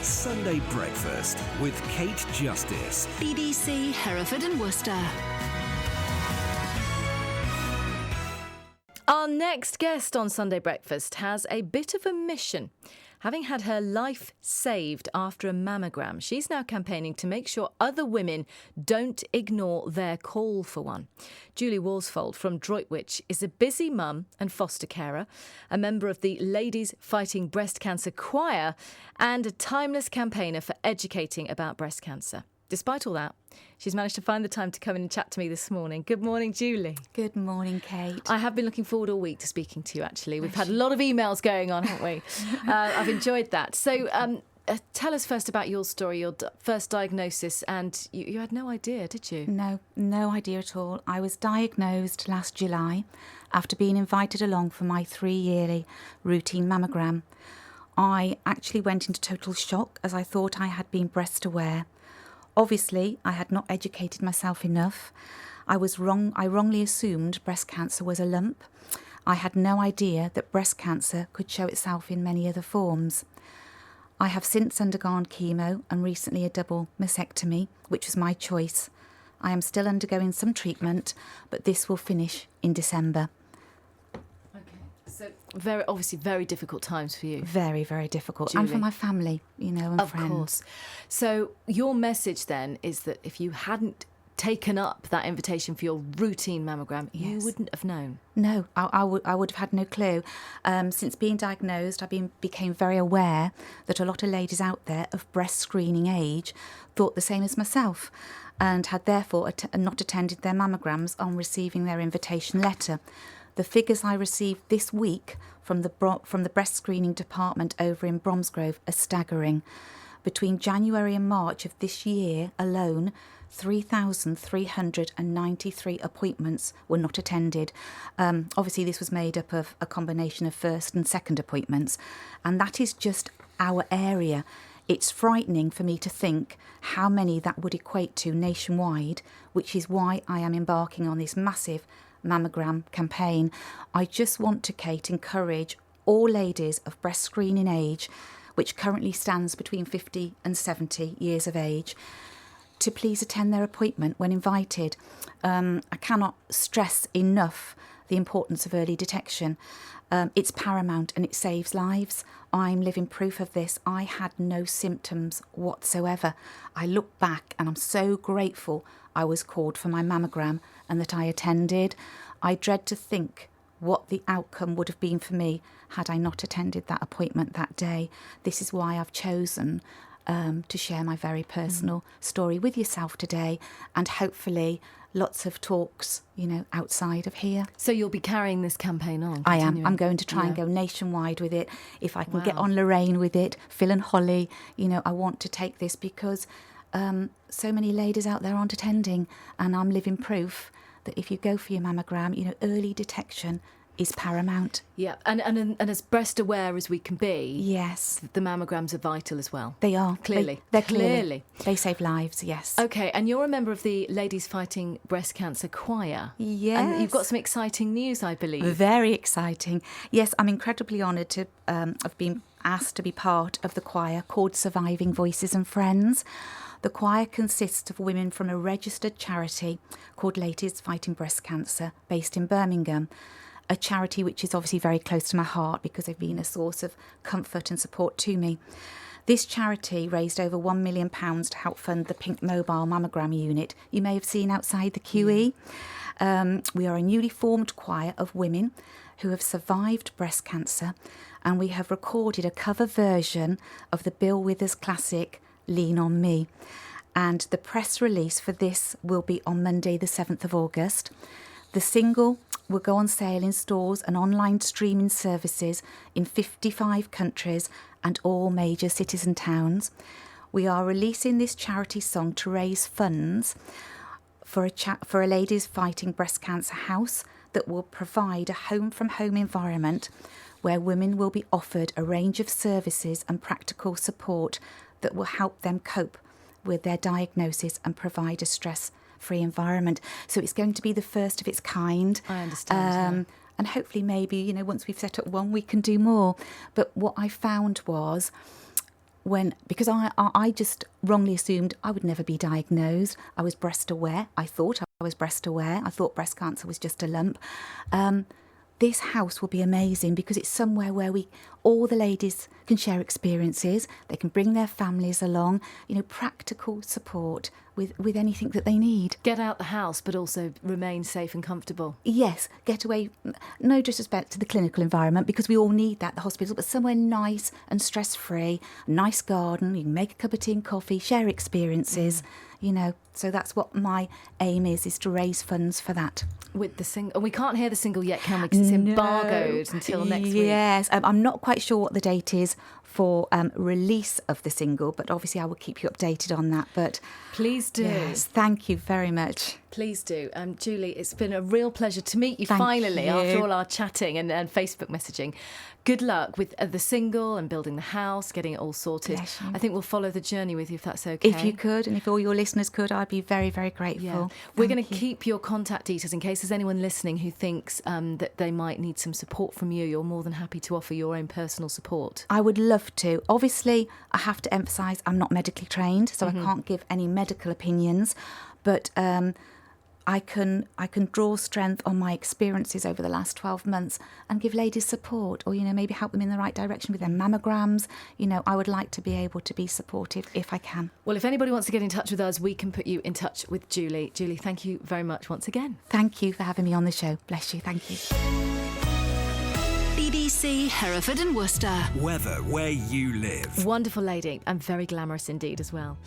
Sunday Breakfast with Kate Justice. BBC Hereford and Worcester. Our next guest on Sunday Breakfast has a bit of a mission. Having had her life saved after a mammogram, she's now campaigning to make sure other women don't ignore their call for one. Julie Worsfold from Droitwich is a busy mum and foster carer, a member of the Ladies Fighting Breast Cancer Choir, and a timeless campaigner for educating about breast cancer. Despite all that, she's managed to find the time to come in and chat to me this morning. Good morning, Julie. Good morning, Kate. I have been looking forward all week to speaking to you, actually. We've had a lot of emails going on, haven't we? I've enjoyed that. So tell us first about your story, your first diagnosis, and you had no idea, did you? No idea at all. I was diagnosed last July after being invited along for my 3-yearly routine mammogram. I actually went into total shock as I thought I had been breast aware. Obviously, I had not educated myself enough. I wrongly assumed breast cancer was a lump. I had no idea that breast cancer could show itself in many other forms. I have since undergone chemo and recently a double mastectomy, which was my choice. I am still undergoing some treatment, but this will finish in December. So obviously very difficult times for you. Very, very difficult. Julie. And for my family, and of friends. Of course. So your message then is that if you hadn't taken up that invitation for your routine mammogram, you wouldn't have known. No, I would have had no clue. Since being diagnosed, I became very aware that a lot of ladies out there of breast screening age thought the same as myself and had therefore not attended their mammograms on receiving their invitation letter. The figures I received this week from the breast screening department over in Bromsgrove are staggering. Between January and March of this year alone, 3,393 appointments were not attended. Obviously, this was made up of a combination of first and second appointments, and that is just our area. It's frightening for me to think how many that would equate to nationwide, which is why I am embarking on this massive Mammogram campaign. I just want to, Kate, encourage all ladies of breast screening age, which currently stands between 50 and 70 years of age, to please attend their appointment when invited. I cannot stress enough the importance of early detection. It's paramount and it saves lives. I'm living proof of this. I had no symptoms whatsoever. I look back and I'm so grateful I was called for my mammogram and that I attended. I dread to think what the outcome would have been for me had I not attended that appointment that day. This is why I've chosen to share my very personal story with yourself today, and hopefully lots of talks, outside of here. So you'll be carrying this campaign on? I am. I'm going to try and go nationwide with it. If I can get on Lorraine with it, Phil and Holly, I want to take this because so many ladies out there aren't attending, and I'm living proof that if you go for your mammogram, early detection is paramount. Yeah, and as breast aware as we can be, yes, the mammograms are vital as well. They are. Clearly. They're clearly. They save lives, yes. OK, and you're a member of the Ladies Fighting Breast Cancer Choir. Yes. And you've got some exciting news, I believe. Very exciting. Yes, I'm incredibly honoured to have been asked to be part of the choir called Surviving Voices and Friends. The choir consists of women from a registered charity called Ladies Fighting Breast Cancer, based in Birmingham, a charity which is obviously very close to my heart because they've been a source of comfort and support to me. This charity raised over £1 million to help fund the Pink Mobile Mammogram unit you may have seen outside the QE. We are a newly formed choir of women who have survived breast cancer, and we have recorded a cover version of the Bill Withers classic Lean on Me, and the press release for this will be on Monday the 7th of August. The single will go on sale in stores and online streaming services in 55 countries and all major cities and towns. We are releasing this charity song to raise funds for a Ladies Fighting Breast Cancer house that will provide a home-from-home environment where women will be offered a range of services and practical support that will help them cope with their diagnosis and provide a stress-free environment. So it's going to be the first of its kind. I understand. And hopefully maybe, once we've set up one, we can do more. But what I found was because I just wrongly assumed I would never be diagnosed. I was breast aware. I thought I was breast aware. I thought breast cancer was just a lump. This house will be amazing because it's somewhere where all the ladies can share experiences. They can bring their families along, practical support with anything that they need. Get out the house, but also remain safe and comfortable. Yes, get away, no disrespect to the clinical environment, because we all need that, the hospital, but somewhere nice and stress-free, a nice garden, you can make a cup of tea and coffee, share experiences, So that's what my aim is to raise funds for that. With the single, we can't hear the single yet, can we? Because it's embargoed until next week. Yes, I'm not quite sure what the date is for release of the single, but obviously I will keep you updated on that. But please do. Yes, thank you very much. Please do. Julie, it's been a real pleasure to meet you Thank finally you. after all our chatting and Facebook messaging. Good luck with the single and building the house, getting it all sorted. Bless you. I think we'll follow the journey with you if that's okay. If you could, and if all your listeners could, I'd be very, very grateful. Yeah. We're going to keep your contact details in case there's anyone listening who thinks that they might need some support from you. You're more than happy to offer your own personal support. I would love to. Obviously, I have to emphasise I'm not medically trained, so I can't give any medical opinions, but I can draw strength on my experiences over the last 12 months and give ladies support, or maybe help them in the right direction with their mammograms. I would like to be able to be supportive if I can. Well, if anybody wants to get in touch with us, we can put you in touch with Julie. Julie, thank you very much once again. Thank you for having me on the show. Bless you. Thank you. BBC Hereford and Worcester. Weather where you live. Wonderful lady and very glamorous indeed as well.